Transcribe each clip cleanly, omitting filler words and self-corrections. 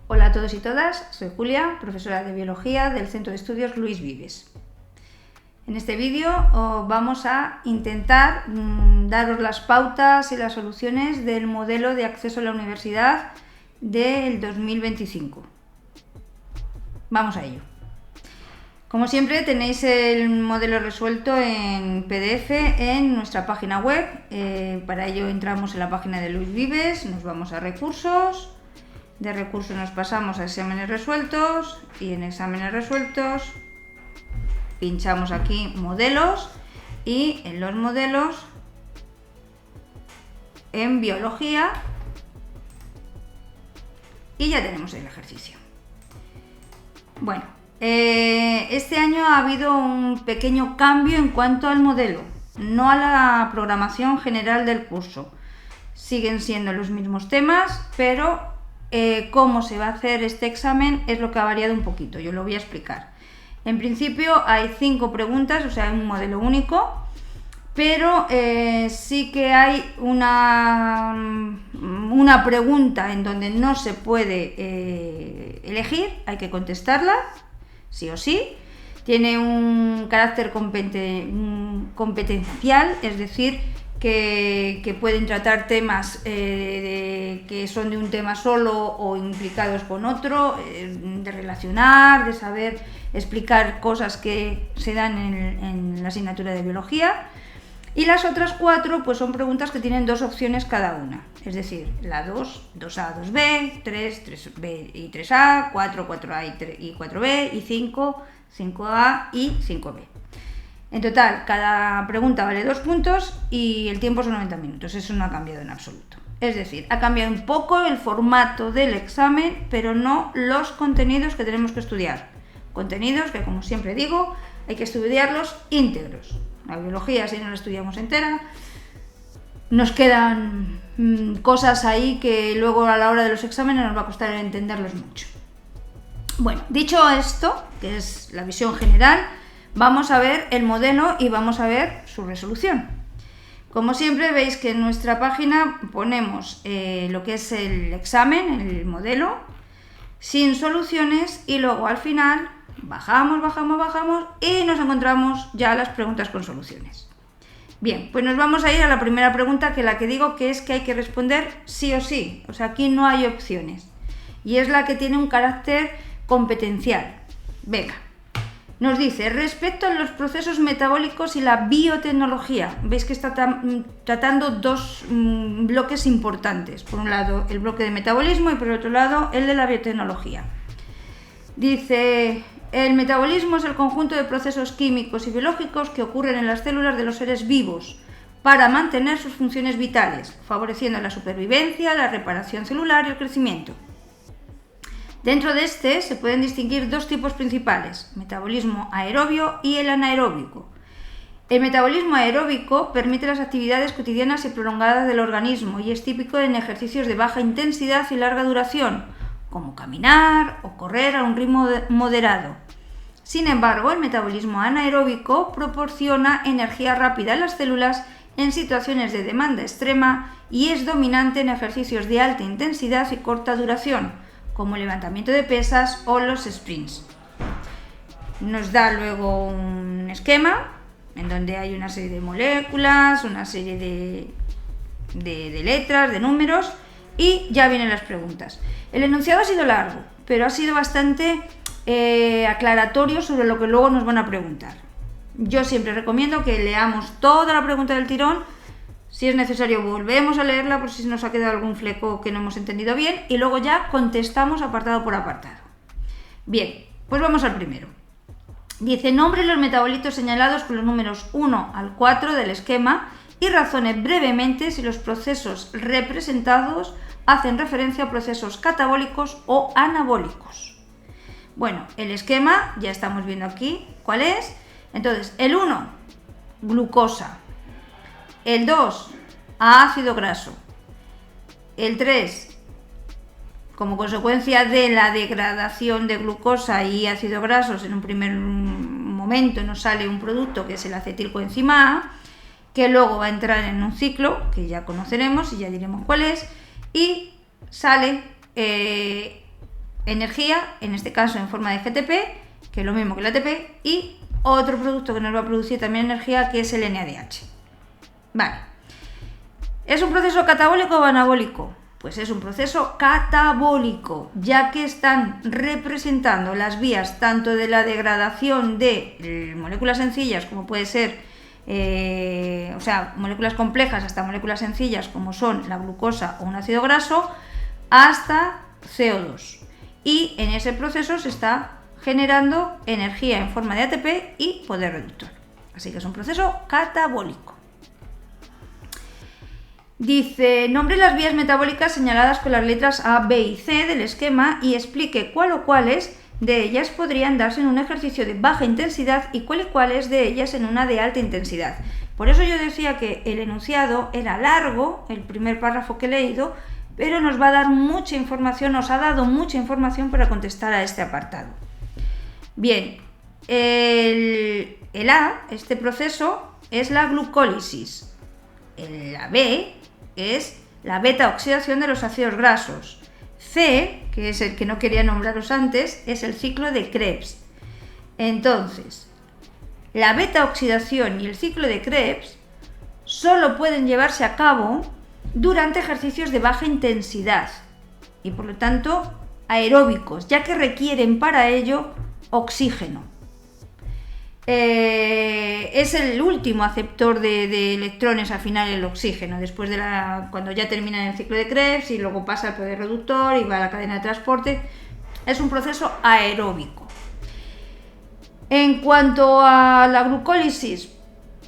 Hola a todos y todas, soy Julia, profesora de Biología del Centro de Estudios Luis Vives. En este vídeo vamos a intentar daros las pautas y las soluciones del modelo de acceso a la universidad del 2025. Vamos a ello. Como siempre, tenéis el modelo resuelto en PDF en nuestra página web. Para ello entramos en la página de Luis Vives, nos vamos a recursos. De recursos nos pasamos a exámenes resueltos y en exámenes resueltos pinchamos aquí modelos y en los modelos en biología y ya tenemos el ejercicio. Bueno, este año ha habido un pequeño cambio en cuanto al modelo, no a la programación general del curso. Siguen siendo los mismos temas, pero cómo se va a hacer este examen es lo que ha variado un poquito, yo lo voy a explicar. En principio hay 5 preguntas, o sea, un modelo único, pero sí que hay una pregunta en donde no se puede elegir, hay que contestarla, sí o sí. Tiene un carácter competencial, es decir, que pueden tratar temas que son de un tema solo o implicados con otro, de relacionar, de saber explicar cosas que se dan en la asignatura de biología. Y las otras 4 pues son preguntas que tienen 2 opciones cada una, es decir, la 2, 2A, 2B, 3, 3B y 3A, 4, 4A y 4B y 5, 5A y 5B. En total, cada pregunta vale 2 puntos y el tiempo son 90 minutos, eso no ha cambiado en absoluto. Es decir, ha cambiado un poco el formato del examen, pero no los contenidos que tenemos que estudiar. Contenidos que, como siempre digo, hay que estudiarlos íntegros. La biología, si no la estudiamos entera, nos quedan cosas ahí que luego a la hora de los exámenes nos va a costar entenderlos mucho. Bueno, dicho esto, que es la visión general, vamos a ver el modelo y vamos a ver su resolución. Como siempre veis que en nuestra página ponemos lo que es el examen, el modelo, sin soluciones y luego al final bajamos y nos encontramos ya las preguntas con soluciones. Bien, pues nos vamos a ir a la primera pregunta, que la que digo que es que hay que responder sí o sí, o sea, aquí no hay opciones y es la que tiene un carácter competencial. Venga. Nos dice, respecto a los procesos metabólicos y la biotecnología, veis que está tratando 2 bloques importantes. Por un lado, el bloque de metabolismo y por otro lado, el de la biotecnología. Dice, el metabolismo es el conjunto de procesos químicos y biológicos que ocurren en las células de los seres vivos para mantener sus funciones vitales, favoreciendo la supervivencia, la reparación celular y el crecimiento. Dentro de este se pueden distinguir 2 tipos principales, metabolismo aerobio y el anaeróbico. El metabolismo aeróbico permite las actividades cotidianas y prolongadas del organismo y es típico en ejercicios de baja intensidad y larga duración, como caminar o correr a un ritmo moderado. Sin embargo, el metabolismo anaeróbico proporciona energía rápida en las células en situaciones de demanda extrema y es dominante en ejercicios de alta intensidad y corta duración, como el levantamiento de pesas o los sprints. Nos da luego un esquema en donde hay una serie de moléculas, una serie de letras, de números y ya vienen las preguntas. El enunciado ha sido largo, pero ha sido bastante aclaratorio sobre lo que luego nos van a preguntar. Yo siempre recomiendo que leamos toda la pregunta del tirón. Si es necesario, volvemos a leerla por si nos ha quedado algún fleco que no hemos entendido bien y luego ya contestamos apartado por apartado. Bien, pues vamos al primero. Dice, nombre los metabolitos señalados con los números 1 al 4 del esquema y razone brevemente si los procesos representados hacen referencia a procesos catabólicos o anabólicos. Bueno, el esquema ya estamos viendo aquí cuál es. Entonces, el 1, glucosa. El 2, ácido graso. El 3, como consecuencia de la degradación de glucosa y ácidos grasos, en un primer momento nos sale un producto que es el acetilcoenzima A, que luego va a entrar en un ciclo que ya conoceremos y ya diremos cuál es, y sale energía, en este caso en forma de GTP, que es lo mismo que el ATP, y otro producto que nos va a producir también energía, que es el NADH. Vale. ¿Es un proceso catabólico o anabólico? Pues es un proceso catabólico, ya que están representando las vías tanto de la degradación de moléculas sencillas, como puede ser, moléculas complejas hasta moléculas sencillas, como son la glucosa o un ácido graso, hasta CO2. Y en ese proceso se está generando energía en forma de ATP y poder reductor. Así que es un proceso catabólico. Dice, nombre las vías metabólicas señaladas con las letras A, B y C del esquema y explique cuál o cuáles de ellas podrían darse en un ejercicio de baja intensidad y cuáles de ellas en una de alta intensidad. Por eso yo decía que el enunciado era largo, el primer párrafo que he leído, pero nos va a dar mucha información, nos ha dado mucha información para contestar a este apartado. Bien, el A, este proceso, es la glucólisis. La B es la beta-oxidación de los ácidos grasos. C, que es el que no quería nombraros antes, es el ciclo de Krebs. Entonces, la beta-oxidación y el ciclo de Krebs solo pueden llevarse a cabo durante ejercicios de baja intensidad y por lo tanto aeróbicos, ya que requieren para ello oxígeno. Es el último aceptor de electrones al final el oxígeno, después de cuando ya termina el ciclo de Krebs y luego pasa al poder reductor y va a la cadena de transporte. Es un proceso aeróbico. En cuanto a la glucólisis,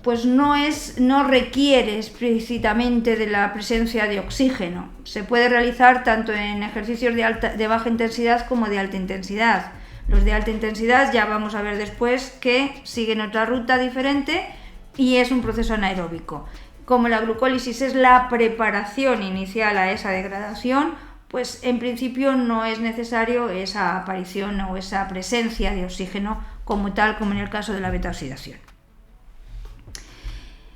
pues no requiere explícitamente de la presencia de oxígeno. Se puede realizar tanto en ejercicios de baja intensidad como de alta intensidad. Los de alta intensidad ya vamos a ver después que siguen otra ruta diferente y es un proceso anaeróbico. Como la glucólisis es la preparación inicial a esa degradación, pues en principio no es necesario esa aparición o esa presencia de oxígeno como tal, como en el caso de la beta-oxidación.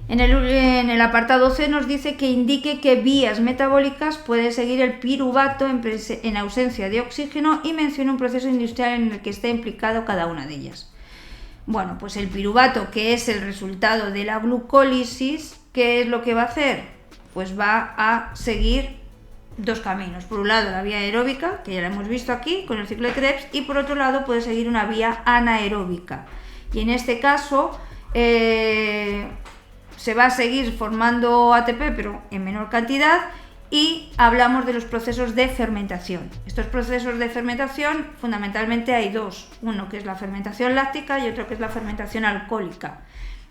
En el apartado C nos dice que indique qué vías metabólicas puede seguir el piruvato en ausencia de oxígeno y menciona un proceso industrial en el que está implicado cada una de ellas. Bueno, pues el piruvato, que es el resultado de la glucólisis, ¿qué es lo que va a hacer? Pues va a seguir dos caminos. Por un lado, la vía aeróbica, que ya la hemos visto aquí con el ciclo de Krebs, y por otro lado puede seguir una vía anaeróbica. Y en este caso se va a seguir formando ATP, pero en menor cantidad, y hablamos de los procesos de fermentación. Estos procesos de fermentación fundamentalmente hay dos, uno que es la fermentación láctica y otro que es la fermentación alcohólica.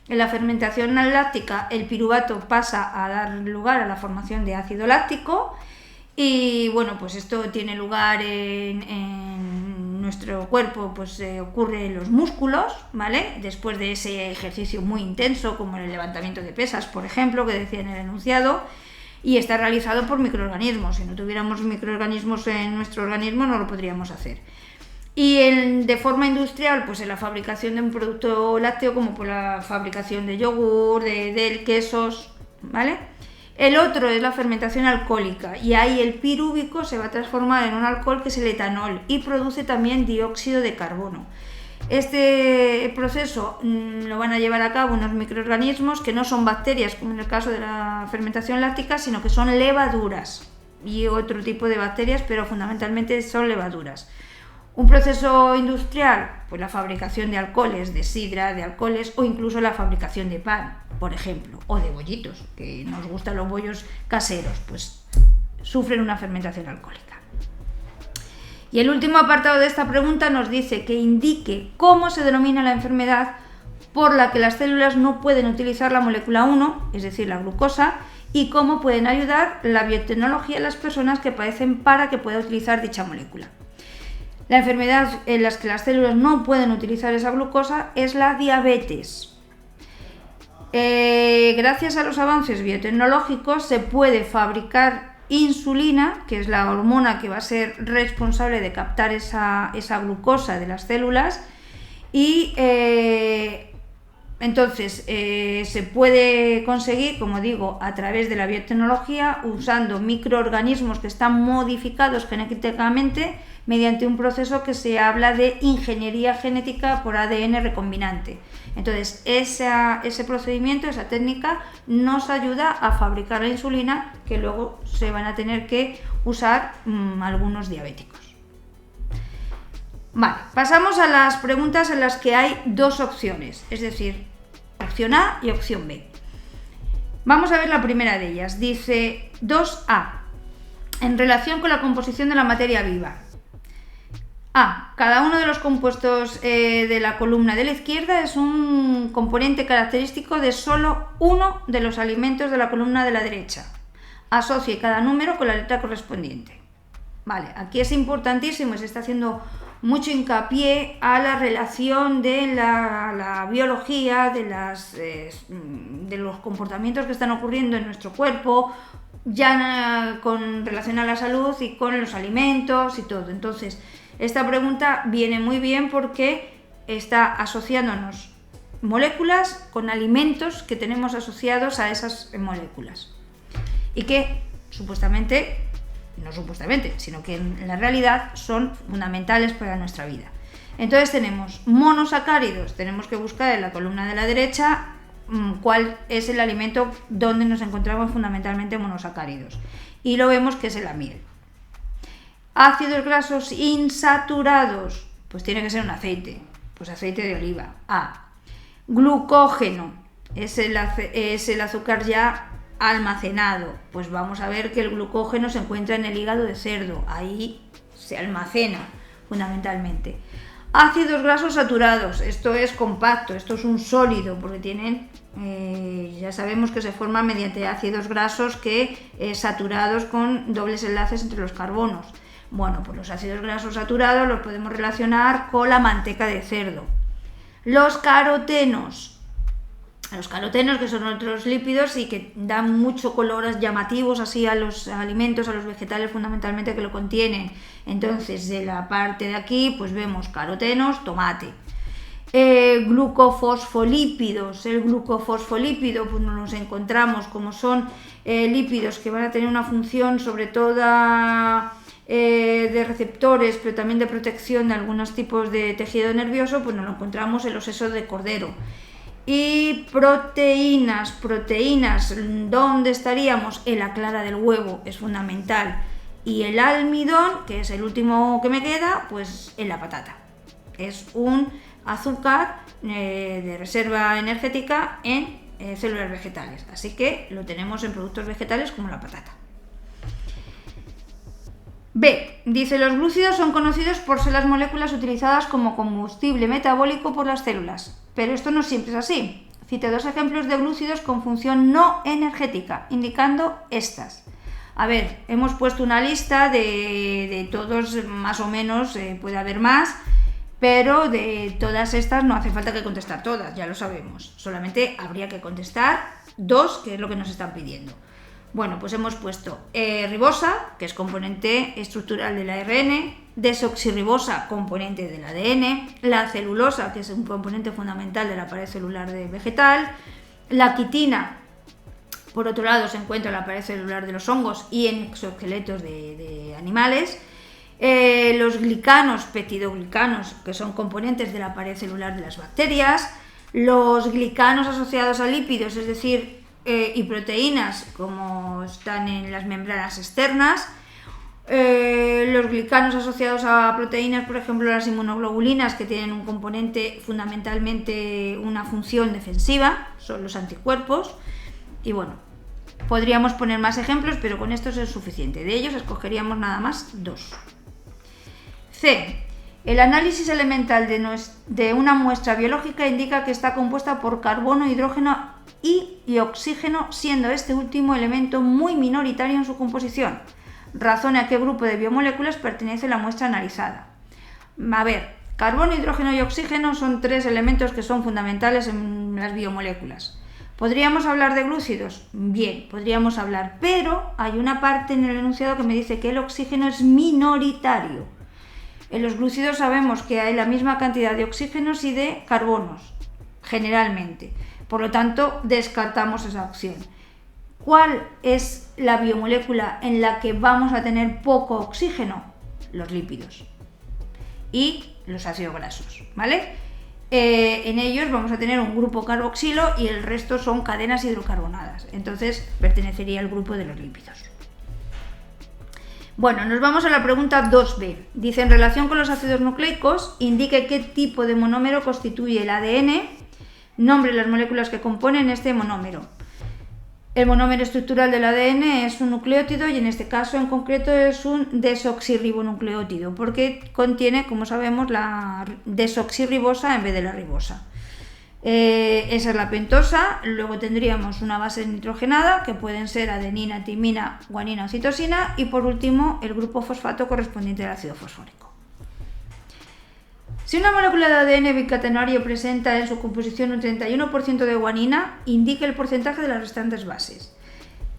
En la fermentación láctica el piruvato pasa a dar lugar a la formación de ácido láctico y bueno, pues esto tiene lugar en nuestro cuerpo, pues ocurre en los músculos, ¿vale? Después de ese ejercicio muy intenso como el levantamiento de pesas, por ejemplo, que decía en el enunciado, y está realizado por microorganismos. Si no tuviéramos microorganismos en nuestro organismo no lo podríamos hacer. Y de forma industrial, pues en la fabricación de un producto lácteo, como por la fabricación de yogur, de quesos, ¿vale? El otro es la fermentación alcohólica y ahí el pirúvico se va a transformar en un alcohol que es el etanol y produce también dióxido de carbono. Este proceso lo van a llevar a cabo unos microorganismos que no son bacterias, como en el caso de la fermentación láctica, sino que son levaduras y otro tipo de bacterias, pero fundamentalmente son levaduras. Un proceso industrial, pues la fabricación de alcoholes, de sidra, de alcoholes o incluso la fabricación de pan, por ejemplo, o de bollitos, que nos gustan los bollos caseros, pues sufren una fermentación alcohólica. Y el último apartado de esta pregunta nos dice que indique cómo se denomina la enfermedad por la que las células no pueden utilizar la molécula 1, es decir, la glucosa, y cómo pueden ayudar la biotecnología a las personas que padecen para que pueda utilizar dicha molécula. La enfermedad en la que las células no pueden utilizar esa glucosa es la diabetes. Gracias a los avances biotecnológicos se puede fabricar insulina, que es la hormona que va a ser responsable de captar esa glucosa de las células, y entonces se puede conseguir, como digo, a través de la biotecnología, usando microorganismos que están modificados genéticamente mediante un proceso que se habla de ingeniería genética por ADN recombinante. Entonces, ese procedimiento, esa técnica, nos ayuda a fabricar la insulina que luego se van a tener que usar algunos diabéticos. Vale, pasamos a las preguntas en las que hay dos opciones, es decir, opción A y opción B. Vamos a ver la primera de ellas. Dice 2A. En relación con la composición de la materia viva. A. Cada uno de los compuestos de la columna de la izquierda es un componente característico de solo uno de los alimentos de la columna de la derecha. Asocie cada número con la letra correspondiente. Vale, aquí es importantísimo, se está haciendo mucho hincapié a la relación de la biología, de los comportamientos que están ocurriendo en nuestro cuerpo, ya con relación a la salud y con los alimentos y todo. Entonces, esta pregunta viene muy bien porque está asociándonos moléculas con alimentos que tenemos asociados a esas moléculas y que supuestamente, no supuestamente, sino que en la realidad son fundamentales para nuestra vida. Entonces tenemos monosacáridos, tenemos que buscar en la columna de la derecha cuál es el alimento donde nos encontramos fundamentalmente monosacáridos, y lo vemos que es la miel. Ácidos grasos insaturados, pues tiene que ser un aceite, pues aceite de oliva. A. Glucógeno, es el azúcar ya almacenado, pues vamos a ver que el glucógeno se encuentra en el hígado de cerdo, ahí se almacena fundamentalmente. Ácidos grasos saturados, esto es compacto, esto es un sólido, porque tienen, ya sabemos que se forman mediante ácidos grasos saturados con dobles enlaces entre los carbonos. Bueno, pues los ácidos grasos saturados los podemos relacionar con la manteca de cerdo. Los carotenos, que son otros lípidos y que dan mucho colores llamativos así a los alimentos, a los vegetales fundamentalmente que lo contienen. Entonces, de la parte de aquí, pues vemos carotenos, tomate. Glucofosfolípidos. El glucofosfolípido, pues nos encontramos como son lípidos que van a tener una función sobre todo de receptores, pero también de protección de algunos tipos de tejido nervioso, pues nos lo encontramos en los sesos de cordero. Y proteínas, ¿dónde estaríamos? En la clara del huevo, es fundamental. Y el almidón, que es el último que me queda, pues en la patata. Es un azúcar de reserva energética en células vegetales, así que lo tenemos en productos vegetales como la patata. B. Dice, los glúcidos son conocidos por ser las moléculas utilizadas como combustible metabólico por las células, pero esto no siempre es así. Cite dos ejemplos de glúcidos con función no energética, indicando estas. A ver, hemos puesto una lista de todos, más o menos, puede haber más, pero de todas estas no hace falta que contestar todas, ya lo sabemos. Solamente habría que contestar dos, que es lo que nos están pidiendo. Bueno, pues hemos puesto ribosa, que es componente estructural del ARN, desoxirribosa, componente del ADN, la celulosa, que es un componente fundamental de la pared celular vegetal, la quitina, por otro lado, se encuentra en la pared celular de los hongos y en exoesqueletos de animales, los glicanos, peptidoglicanos, que son componentes de la pared celular de las bacterias, los glicanos asociados a lípidos, es decir, y proteínas, como están en las membranas externas, los glicanos asociados a proteínas, por ejemplo las inmunoglobulinas, que tienen un componente fundamentalmente una función defensiva, son los anticuerpos. Y bueno, podríamos poner más ejemplos, pero con estos es suficiente. De ellos escogeríamos nada más dos. C. El análisis elemental de una muestra biológica indica que está compuesta por carbono, hidrógeno y oxígeno, siendo este último elemento muy minoritario en su composición. Razone a qué grupo de biomoléculas pertenece la muestra analizada. A ver, carbono, hidrógeno y oxígeno son tres elementos que son fundamentales en las biomoléculas. ¿Podríamos hablar de glúcidos? Bien, podríamos hablar, pero hay una parte en el enunciado que me dice que el oxígeno es minoritario. En los glúcidos sabemos que hay la misma cantidad de oxígenos y de carbonos, generalmente. Por lo tanto, descartamos esa opción. ¿Cuál es la biomolécula en la que vamos a tener poco oxígeno? Los lípidos. y los ácidos grasos, ¿vale? En ellos vamos a tener un grupo carboxilo y el resto son cadenas hidrocarbonadas, entonces pertenecería al grupo de los lípidos. Bueno, nos vamos a la pregunta 2b. Dice, en relación con los ácidos nucleicos, indique qué tipo de monómero constituye el ADN, nombre las moléculas que componen este monómero. El monómero estructural del ADN es un nucleótido y en este caso en concreto es un desoxirribonucleótido porque contiene, como sabemos, la desoxirribosa en vez de la ribosa. Esa es la pentosa. Luego tendríamos una base nitrogenada que pueden ser adenina, timina, guanina o citosina y por último el grupo fosfato correspondiente al ácido fosfórico. Si una molécula de ADN bicatenario presenta en su composición un 31% de guanina, indique el porcentaje de las restantes bases.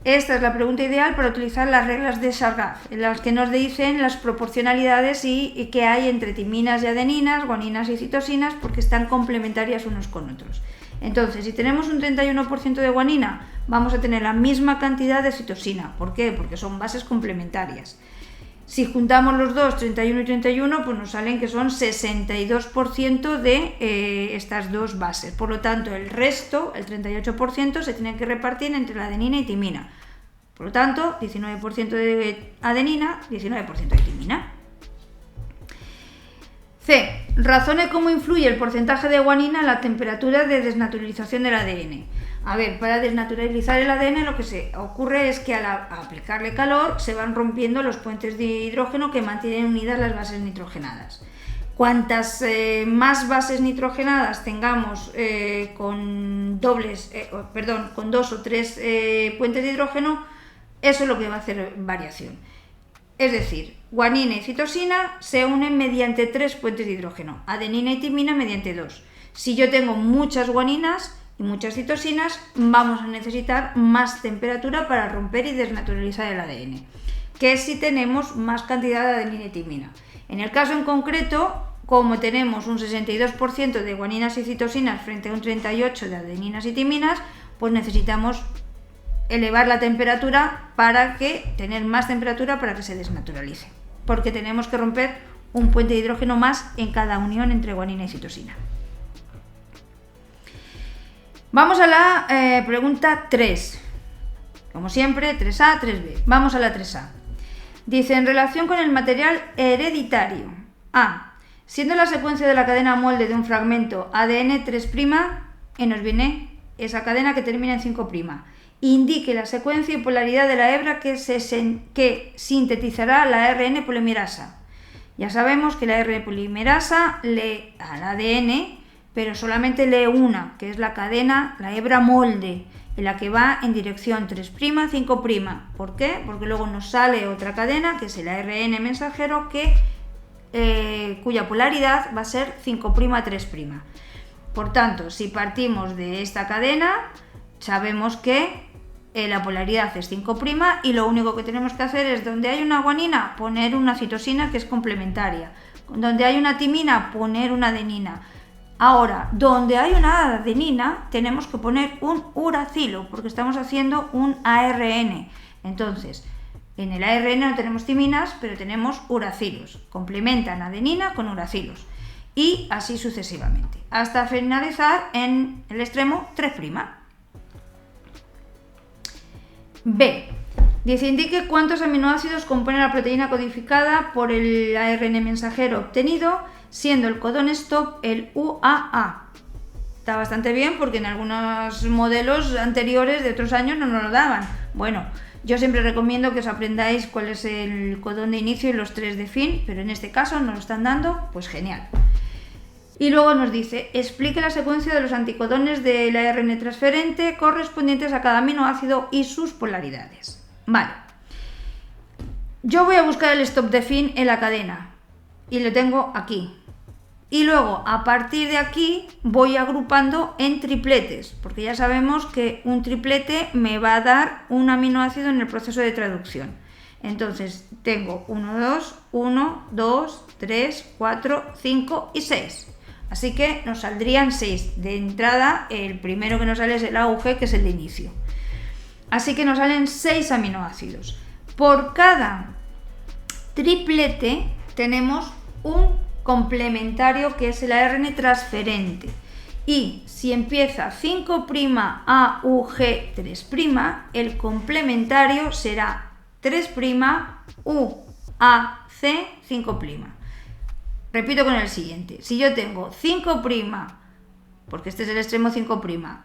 Esta es la pregunta ideal para utilizar las reglas de Chargaff, en las que nos dicen las proporcionalidades y qué hay entre timinas y adeninas, guaninas y citosinas, porque están complementarias unos con otros. Entonces, si tenemos un 31% de guanina, vamos a tener la misma cantidad de citosina. ¿Por qué? Porque son bases complementarias. Si juntamos los dos, 31 y 31, pues nos salen que son 62% de estas dos bases. Por lo tanto, el resto, el 38%, se tiene que repartir entre la adenina y timina. Por lo tanto, 19% de adenina, 19% de timina. C. Razone cómo influye el porcentaje de guanina en la temperatura de desnaturalización del ADN. A ver, para desnaturalizar el ADN lo que se ocurre es que al aplicarle calor se van rompiendo los puentes de hidrógeno que mantienen unidas las bases nitrogenadas. Cuantas más bases nitrogenadas tengamos con dos o tres puentes de hidrógeno, eso es lo que va a hacer variación. Es decir, guanina y citosina se unen mediante 3 puentes de hidrógeno, adenina y timina mediante 2. Si yo tengo muchas guaninas y muchas citosinas, vamos a necesitar más temperatura para romper y desnaturalizar el ADN, que si tenemos más cantidad de adenina y timina. En el caso en concreto, como tenemos un 62% de guaninas y citosinas frente a un 38% de adeninas y timinas, pues necesitamos elevar la temperatura para tener más temperatura para que se desnaturalice, porque tenemos que romper un puente de hidrógeno más en cada unión entre guanina y citosina. Vamos a la pregunta 3. Como siempre, 3A, 3B. Vamos a la 3A. Dice, en relación con el material hereditario. A. Siendo la secuencia de la cadena molde de un fragmento ADN 3', y nos viene esa cadena que termina en 5'. Indique la secuencia y polaridad de la hebra que sintetizará la ARN polimerasa. Ya sabemos que la ARN polimerasa lee al ADN, pero solamente lee una, que es la cadena, la hebra molde, en la que va en dirección 3', 5'. ¿Por qué? Porque luego nos sale otra cadena, que es el ARN mensajero, cuya polaridad va a ser 5', 3'. Por tanto, si partimos de esta cadena, sabemos que la polaridad es 5' y lo único que tenemos que hacer es, donde hay una guanina, poner una citosina que es complementaria. Donde hay una timina, poner una adenina. Ahora, donde hay una adenina, tenemos que poner un uracilo, porque estamos haciendo un ARN. Entonces, en el ARN no tenemos timinas, pero tenemos uracilos. Complementan adenina con uracilos. Y así sucesivamente, hasta finalizar en el extremo 3'. B. Dice, indique cuántos aminoácidos compone la proteína codificada por el ARN mensajero obtenido, siendo el codón stop el UAA. Está bastante bien porque en algunos modelos anteriores de otros años no nos lo daban. Bueno, yo siempre recomiendo que os aprendáis cuál es el codón de inicio y los 3 de fin, pero en este caso nos lo están dando, pues genial. Y luego nos dice, explique la secuencia de los anticodones del ARN transferente correspondientes a cada aminoácido y sus polaridades. Vale. Yo voy a buscar el stop de fin en la cadena y lo tengo aquí. Y luego, a partir de aquí, voy agrupando en tripletes, porque ya sabemos que un triplete me va a dar un aminoácido en el proceso de traducción. Entonces, tengo 1, 2, 3, 4, 5 y 6. Así que nos saldrían 6. De entrada, el primero que nos sale es el AUG, que es el de inicio. Así que nos salen 6 aminoácidos. Por cada triplete tenemos un complementario, que es el ARN transferente. Y si empieza 5'AUG3', el complementario será 3'UAC5'. Repito con el siguiente. Si yo tengo 5', porque este es el extremo 5',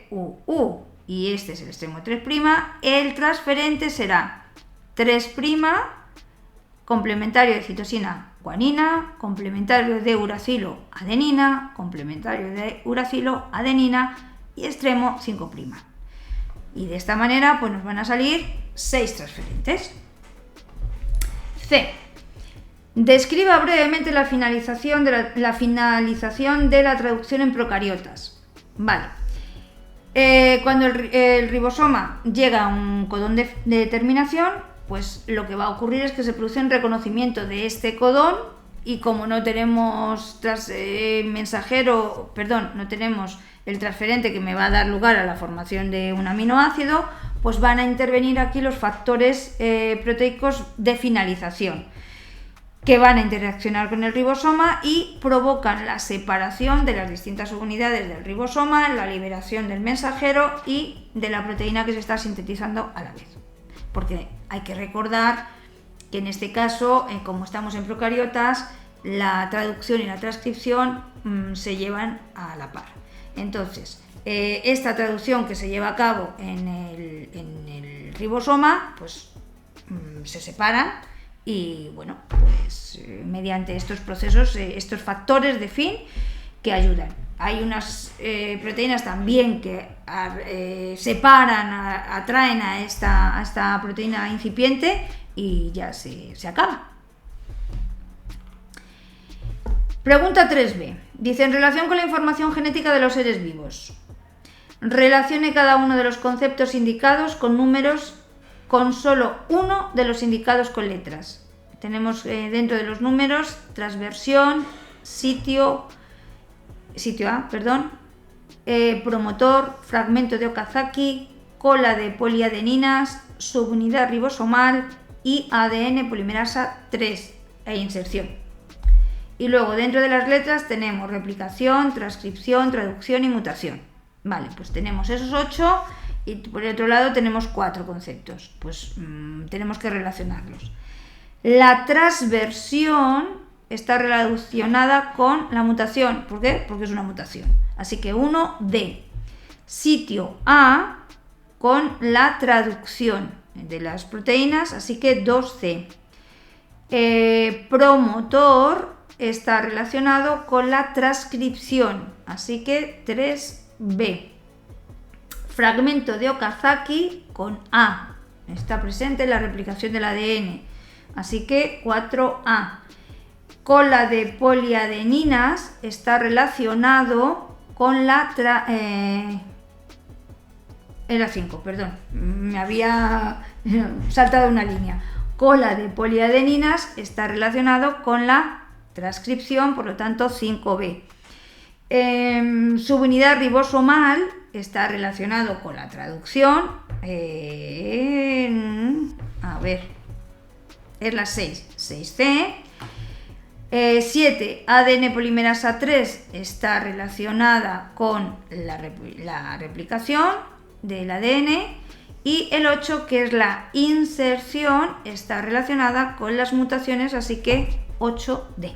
CUU y este es el extremo 3', el transferente será 3', complementario de citosina guanina, complementario de uracilo adenina, complementario de uracilo adenina y extremo 5'. Y de esta manera pues nos van a salir 6 transferentes. C. Describa brevemente la finalización de la traducción en procariotas. Vale. Cuando el ribosoma llega a un codón de terminación, pues lo que va a ocurrir es que se produce un reconocimiento de este codón y como no tenemos no tenemos el transferente que me va a dar lugar a la formación de un aminoácido, pues van a intervenir aquí los factores proteicos de finalización que van a interaccionar con el ribosoma y provocan la separación de las distintas subunidades del ribosoma, la liberación del mensajero y de la proteína que se está sintetizando a la vez. Porque hay que recordar que en este caso, como estamos en procariotas, la traducción y la transcripción se llevan a la par. Entonces, esta traducción que se lleva a cabo en el ribosoma, pues se separan y bueno, pues mediante estos procesos, estos factores de fin que ayudan. Hay unas proteínas también que separan, atraen a esta proteína incipiente y ya se acaba. Pregunta 3b. Dice, en relación con la información genética de los seres vivos, relacione cada uno de los conceptos indicados con números con solo uno de los indicados con letras. Tenemos dentro de los números transversión, sitio A, promotor, fragmento de Okazaki, cola de poliadeninas, subunidad ribosomal y ADN polimerasa 3 e inserción. Y luego dentro de las letras tenemos replicación, transcripción, traducción y mutación. Vale, pues tenemos esos 8 y por el otro lado tenemos 4 conceptos. Pues tenemos que relacionarlos. La transversión está relacionada con la mutación. ¿Por qué? Porque es una mutación. Así que 1D. Sitio A con la traducción de las proteínas, así que 2C. Promotor está relacionado con la transcripción, así que 3B. Fragmento de Okazaki con A. Está presente en la replicación del ADN, así que 4A. Cola de poliadeninas está relacionado con la era 5, perdón, me había saltado una línea. Cola de poliadeninas está relacionado con la transcripción, por lo tanto 5B. Subunidad ribosomal está relacionado con la traducción. A ver, es la 6C. 7, ADN polimerasa 3 está relacionada con la replicación del ADN y el 8, que es la inserción, está relacionada con las mutaciones, así que 8D.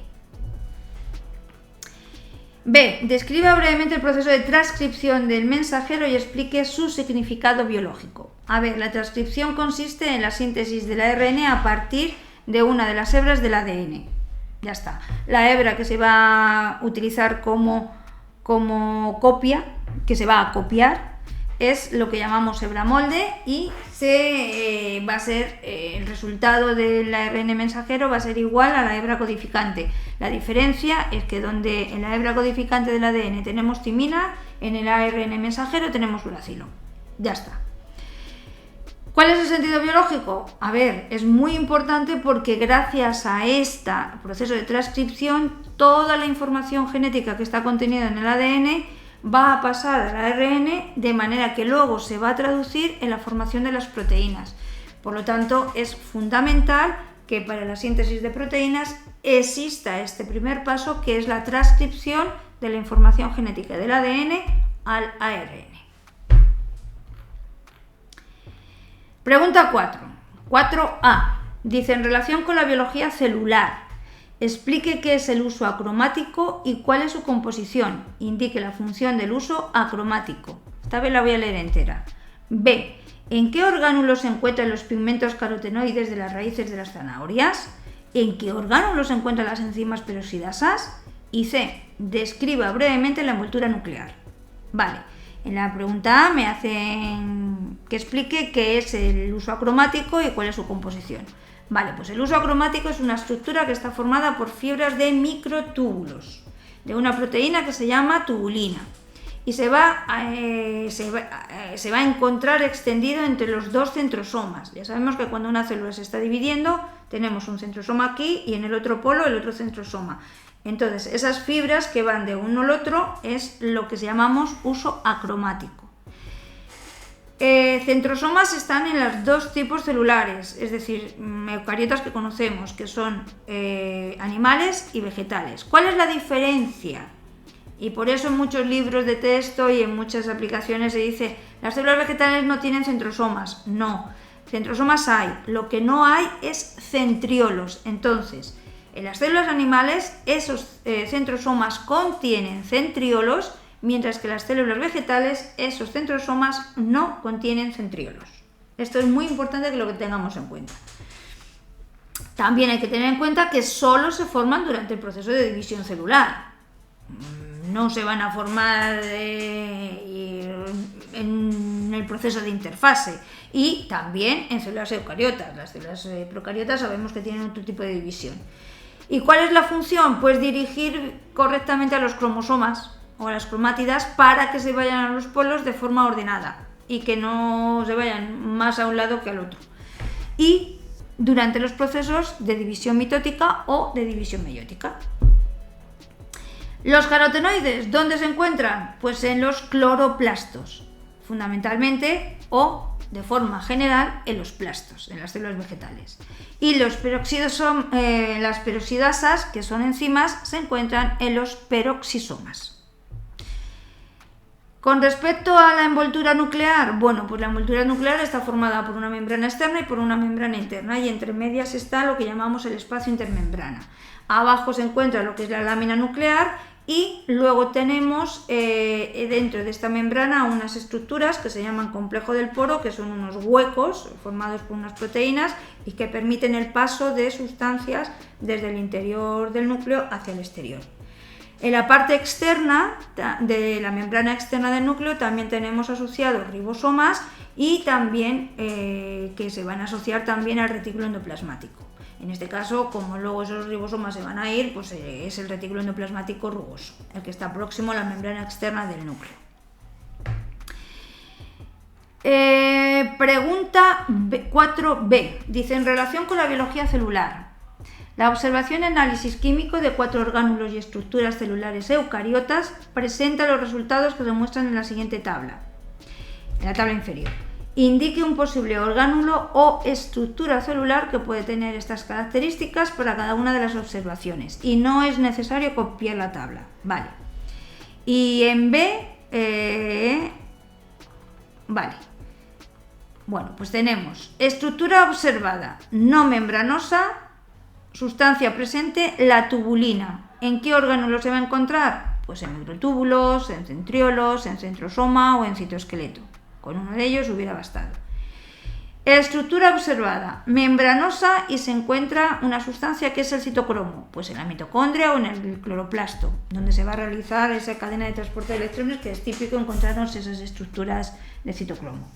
B. Describa brevemente el proceso de transcripción del mensajero y explique su significado biológico. A ver, la transcripción consiste en la síntesis del ARN a partir de una de las hebras del ADN. Ya está. La hebra que se va a utilizar como copia, que se va a copiar, es lo que llamamos hebra molde y va a ser el resultado del ARN mensajero va a ser igual a la hebra codificante. La diferencia es que donde en la hebra codificante del ADN tenemos timina, en el ARN mensajero tenemos uracilo. Ya está. ¿Cuál es el sentido biológico? A ver, es muy importante porque gracias a este proceso de transcripción, toda la información genética que está contenida en el ADN va a pasar al ARN de manera que luego se va a traducir en la formación de las proteínas. Por lo tanto, es fundamental que para la síntesis de proteínas exista este primer paso, que es la transcripción de la información genética del ADN al ARN. Pregunta 4. 4A. Dice, en relación con la biología celular, explique qué es el uso acromático y cuál es su composición. Indique la función del uso acromático. Esta vez la voy a leer entera. B. ¿En qué orgánulos se encuentran los pigmentos carotenoides de las raíces de las zanahorias? ¿En qué orgánulos se encuentran las enzimas peroxidasas? Y C. Describa brevemente la envoltura nuclear. Vale, en la pregunta A me hacen que explique qué es el uso acromático y cuál es su composición. Vale, pues el uso acromático es una estructura que está formada por fibras de microtúbulos, de una proteína que se llama tubulina. Y se va a encontrar extendido entre los dos centrosomas. Ya sabemos que cuando una célula se está dividiendo, tenemos un centrosoma aquí y en el otro polo el otro centrosoma. Entonces, esas fibras que van de uno al otro es lo que llamamos uso acromático. Centrosomas están en los dos tipos celulares, es decir, eucariotas que conocemos, que son animales y vegetales. ¿Cuál es la diferencia? Y por eso en muchos libros de texto y en muchas aplicaciones se dice las células vegetales no tienen centrosomas. No, centrosomas hay. Lo que no hay es centriolos. Entonces, en las células animales esos centrosomas contienen centriolos, mientras que en las células vegetales esos centrosomas no contienen centriolos. Esto es muy importante que lo que tengamos en cuenta. También hay que tener en cuenta que solo se forman durante el proceso de división celular. No se van a formar en el proceso de interfase, y también en células eucariotas. Las células procariotas sabemos que tienen otro tipo de división. ¿Y cuál es la función? Pues dirigir correctamente a los cromosomas o a las cromátidas para que se vayan a los polos de forma ordenada y que no se vayan más a un lado que al otro. Y durante los procesos de división mitótica o de división meiótica. Los carotenoides, ¿dónde se encuentran? Pues en los cloroplastos, fundamentalmente, o de forma general en los plastos, en las células vegetales. Y las peroxidasas, que son enzimas, se encuentran en los peroxisomas. Con respecto a la envoltura nuclear, bueno, pues la envoltura nuclear está formada por una membrana externa y por una membrana interna, y entre medias está lo que llamamos el espacio intermembrana. Abajo se encuentra lo que es la lámina nuclear, y luego tenemos dentro de esta membrana unas estructuras que se llaman complejo del poro, que son unos huecos formados por unas proteínas y que permiten el paso de sustancias desde el interior del núcleo hacia el exterior. En la parte externa de la membrana externa del núcleo también tenemos asociados ribosomas y también que se van a asociar también al retículo endoplasmático. En este caso, como luego esos ribosomas se van a ir, pues es el retículo endoplasmático rugoso, el que está próximo a la membrana externa del núcleo. Pregunta 4b. Dice, en relación con la biología celular, la observación y análisis químico de 4 orgánulos y estructuras celulares eucariotas presenta los resultados que se muestran en la siguiente tabla, en la tabla inferior. Indique un posible orgánulo o estructura celular que puede tener estas características para cada una de las observaciones, y no es necesario copiar la tabla. Vale. Y en B, vale. Bueno, pues tenemos estructura observada, no membranosa, sustancia presente, la tubulina. ¿En qué orgánulo se va a encontrar? Pues en microtúbulos, en centriolos, en centrosoma o en citoesqueleto. Con uno de ellos hubiera bastado. Estructura observada, membranosa, y se encuentra una sustancia que es el citocromo, pues en la mitocondria o en el cloroplasto, donde se va a realizar esa cadena de transporte de electrones, que es típico encontrarnos esas estructuras de citocromo.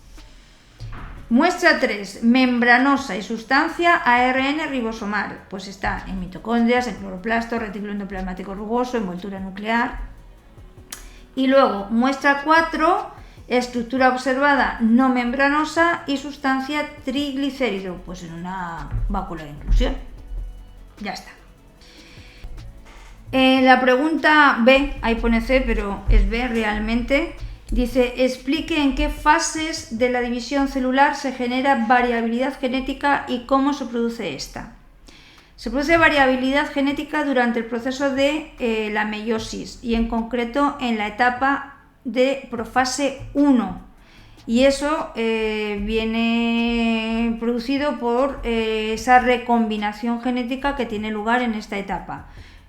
Muestra 3, membranosa y sustancia ARN ribosomal, pues está en mitocondrias, en cloroplasto, retículo endoplasmático rugoso, envoltura nuclear. Y luego, muestra 4, estructura observada no membranosa y sustancia triglicérido, pues en una válvula de inclusión. Ya está. La pregunta B, ahí pone C, pero es B realmente. Dice, explique en qué fases de la división celular se genera variabilidad genética y cómo se produce esta. Se produce variabilidad genética durante el proceso de la meiosis y en concreto en la etapa de profase 1. Y eso viene producido por esa recombinación genética que tiene lugar en esta etapa.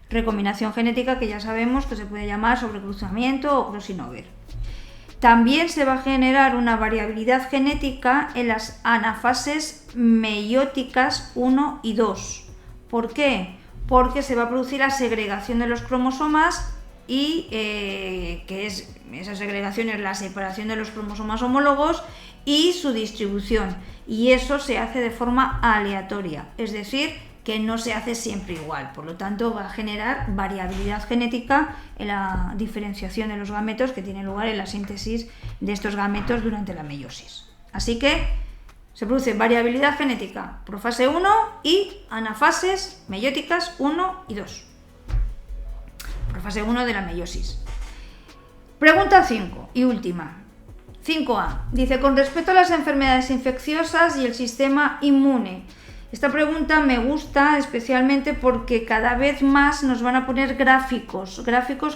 Recombinación genética que ya sabemos que se puede llamar sobrecruzamiento o crossover. También se va a generar una variabilidad genética en las anafases meióticas 1 y 2. ¿Por qué? Porque se va a producir la segregación de los cromosomas y esa segregación es la separación de los cromosomas homólogos y su distribución. Y eso se hace de forma aleatoria, es decir, que no se hace siempre igual. Por lo tanto, va a generar variabilidad genética en la diferenciación de los gametos que tiene lugar en la síntesis de estos gametos durante la meiosis. Así que se produce variabilidad genética profase 1 y anafases meióticas 1 y 2. Profase 1 de la meiosis. Pregunta 5 y última. 5A. Dice, con respecto a las enfermedades infecciosas y el sistema inmune. Esta pregunta me gusta especialmente porque cada vez más nos van a poner gráficos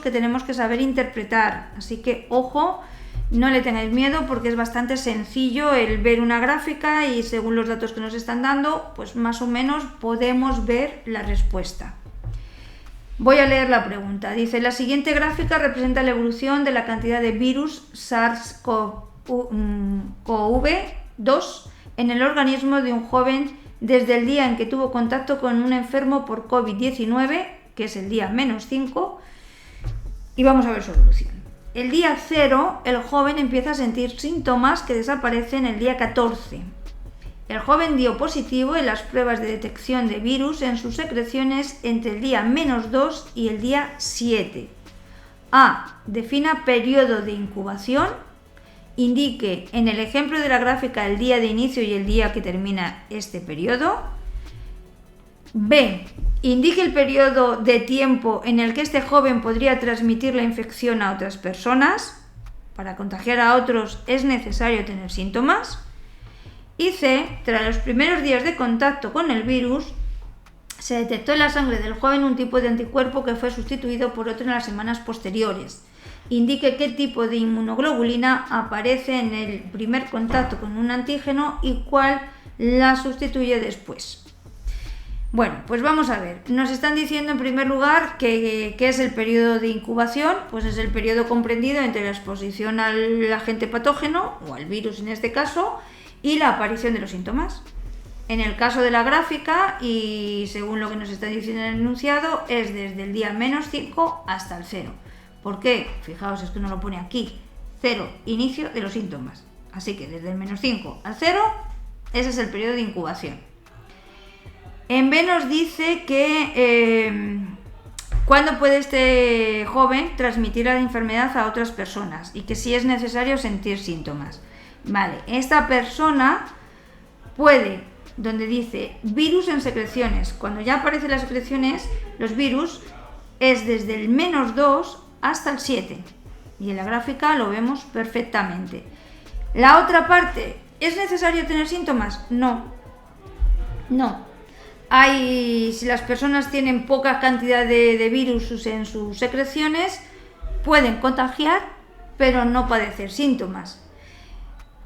que tenemos que saber interpretar. Así que, ojo, no le tengáis miedo porque es bastante sencillo el ver una gráfica y según los datos que nos están dando, pues más o menos podemos ver la respuesta. Voy a leer la pregunta. Dice, la siguiente gráfica representa la evolución de la cantidad de virus SARS-CoV-2 en el organismo de un joven desde el día en que tuvo contacto con un enfermo por COVID-19, que es el día -5, y vamos a ver su evolución. El día 0, el joven empieza a sentir síntomas que desaparecen el día 14. El joven dio positivo en las pruebas de detección de virus en sus secreciones entre el día -2 y el día 7. A. Defina periodo de incubación. Indique en el ejemplo de la gráfica el día de inicio y el día que termina este periodo. B. Indique el periodo de tiempo en el que este joven podría transmitir la infección a otras personas. Para contagiar a otros es necesario tener síntomas. Y C. Tras los primeros días de contacto con el virus, se detectó en la sangre del joven un tipo de anticuerpo que fue sustituido por otro en las semanas posteriores. Indique qué tipo de inmunoglobulina aparece en el primer contacto con un antígeno y cuál la sustituye después. Bueno, pues vamos a ver. Nos están diciendo en primer lugar que es el periodo de incubación, pues es el periodo comprendido entre la exposición al agente patógeno, o al virus en este caso, y la aparición de los síntomas. En el caso de la gráfica, y según lo que nos está diciendo el enunciado, es desde el día -5 hasta el 0. ¿Por qué? Fijaos, esto no lo pone aquí. 0, inicio de los síntomas. Así que desde el -5 al 0, ese es el periodo de incubación. En B nos dice que cuándo puede este joven transmitir la enfermedad a otras personas y que si es necesario sentir síntomas. Vale, esta persona puede, donde dice virus en secreciones, cuando ya aparecen las secreciones, los virus es desde el -2 hasta el 7 y en la gráfica lo vemos perfectamente. La otra parte, ¿es necesario tener síntomas? No. Si las personas tienen poca cantidad de virus en sus secreciones, pueden contagiar, pero no padecer síntomas.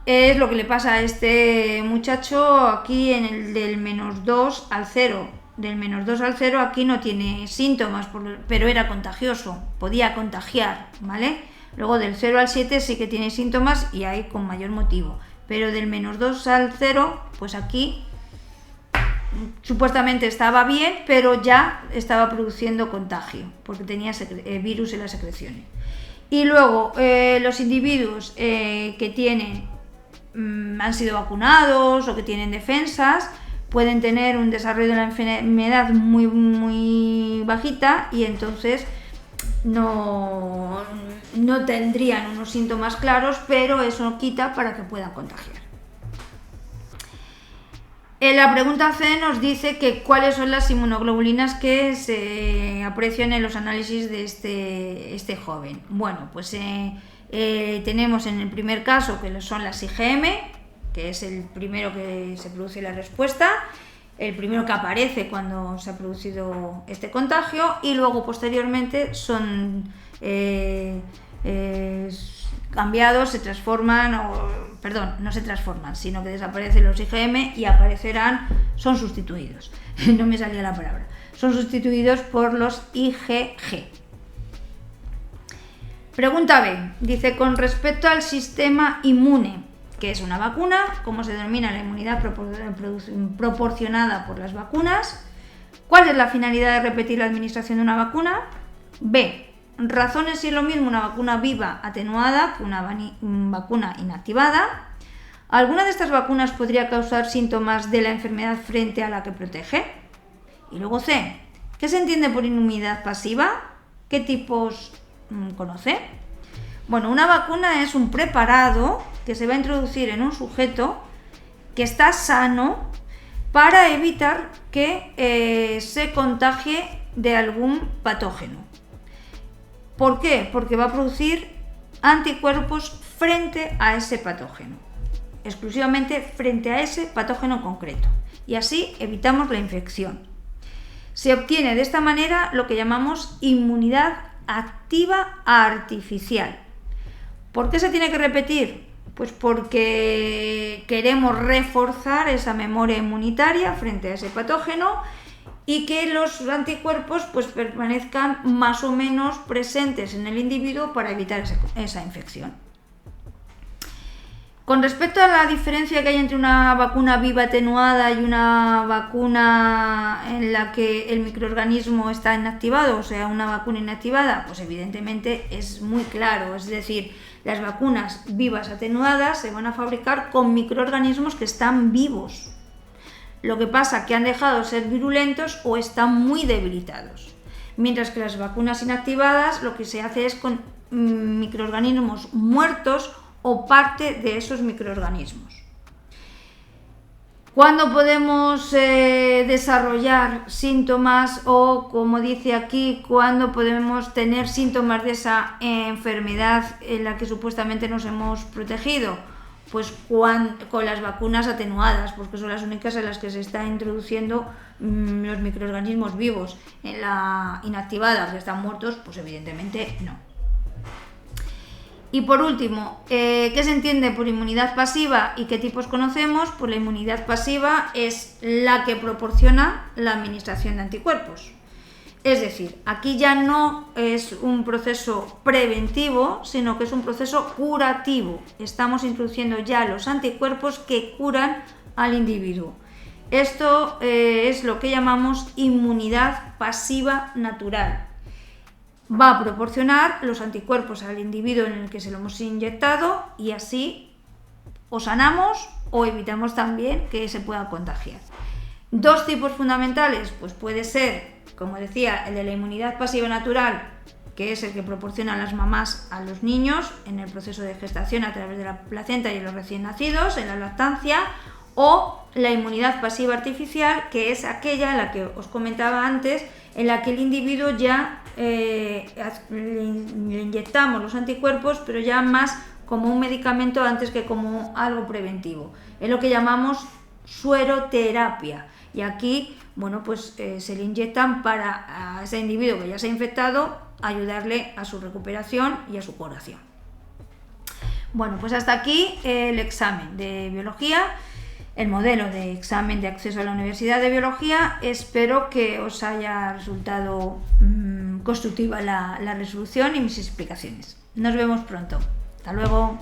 Es lo que le pasa a este muchacho aquí en el del -2 al 0. Del -2 al 0 aquí no tiene síntomas, pero era contagioso, podía contagiar, ¿vale? Luego del 0 al 7 sí que tiene síntomas y hay con mayor motivo, pero del -2 al 0, pues aquí supuestamente estaba bien, pero ya estaba produciendo contagio, porque tenía virus en las secreciones. Y luego los individuos que han sido vacunados o que tienen defensas, pueden tener un desarrollo de la enfermedad muy bajita y entonces no tendrían unos síntomas claros, pero eso no quita para que puedan contagiar. En la pregunta C nos dice que cuáles son las inmunoglobulinas que se aprecian en los análisis de este joven. Bueno, pues tenemos en el primer caso que son las IgM, que es el primero que se produce la respuesta, el primero que aparece cuando se ha producido este contagio, y luego posteriormente son cambiados, se transforman, no se transforman, sino que desaparecen los IgM y son sustituidos, no me salía la palabra, son sustituidos por los IgG. Pregunta B, dice, con respecto al sistema inmune, ¿qué es una vacuna? ¿Cómo se denomina la inmunidad proporcionada por las vacunas? ¿Cuál es la finalidad de repetir la administración de una vacuna? B, razones si es lo mismo una vacuna viva atenuada que una vacuna inactivada. ¿Alguna de estas vacunas podría causar síntomas de la enfermedad frente a la que protege? Y luego C, ¿qué se entiende por inmunidad pasiva? ¿Qué tipos conoce? Bueno, una vacuna es un preparado que se va a introducir en un sujeto que está sano para evitar que se contagie de algún patógeno. ¿Por qué? Porque va a producir anticuerpos frente a ese patógeno, exclusivamente frente a ese patógeno concreto, y así evitamos la infección. Se obtiene de esta manera lo que llamamos inmunidad activa artificial. ¿Por qué se tiene que repetir? Pues porque queremos reforzar esa memoria inmunitaria frente a ese patógeno y que los anticuerpos pues permanezcan más o menos presentes en el individuo para evitar esa infección. Con respecto a la diferencia que hay entre una vacuna viva atenuada y una vacuna en la que el microorganismo está inactivado, o sea, una vacuna inactivada, pues evidentemente es muy claro. Es decir, las vacunas vivas atenuadas se van a fabricar con microorganismos que están vivos. Lo que pasa es que han dejado de ser virulentos o están muy debilitados. Mientras que las vacunas inactivadas lo que se hace es con microorganismos muertos o parte de esos microorganismos. ¿Cuándo podemos desarrollar síntomas o, como dice aquí, cuándo podemos tener síntomas de esa enfermedad en la que supuestamente nos hemos protegido? Pues con las vacunas atenuadas, porque son las únicas en las que se está introduciendo los microorganismos vivos. En la inactivada, que están muertos, pues evidentemente no. Y por último, ¿qué se entiende por inmunidad pasiva y qué tipos conocemos? Pues la inmunidad pasiva es la que proporciona la administración de anticuerpos. Es decir, aquí ya no es un proceso preventivo, sino que es un proceso curativo. Estamos introduciendo ya los anticuerpos que curan al individuo. Esto es lo que llamamos inmunidad pasiva natural. Va a proporcionar los anticuerpos al individuo en el que se lo hemos inyectado y así o sanamos o evitamos también que se pueda contagiar. Dos tipos fundamentales, pues puede ser, como decía, el de la inmunidad pasiva natural, que es el que proporcionan las mamás a los niños en el proceso de gestación a través de la placenta y de los recién nacidos, en la lactancia, o la inmunidad pasiva artificial, que es aquella en la que os comentaba antes, en la que el individuo ya le inyectamos los anticuerpos, pero ya más como un medicamento antes que como algo preventivo. Es lo que llamamos sueroterapia. Y aquí, bueno, pues se le inyectan para a ese individuo que ya se ha infectado, ayudarle a su recuperación y a su curación. Bueno, pues hasta aquí el examen de biología, el modelo de examen de acceso a la Universidad de Biología. Espero que os haya resultado constructiva la resolución y mis explicaciones. Nos vemos pronto. Hasta luego.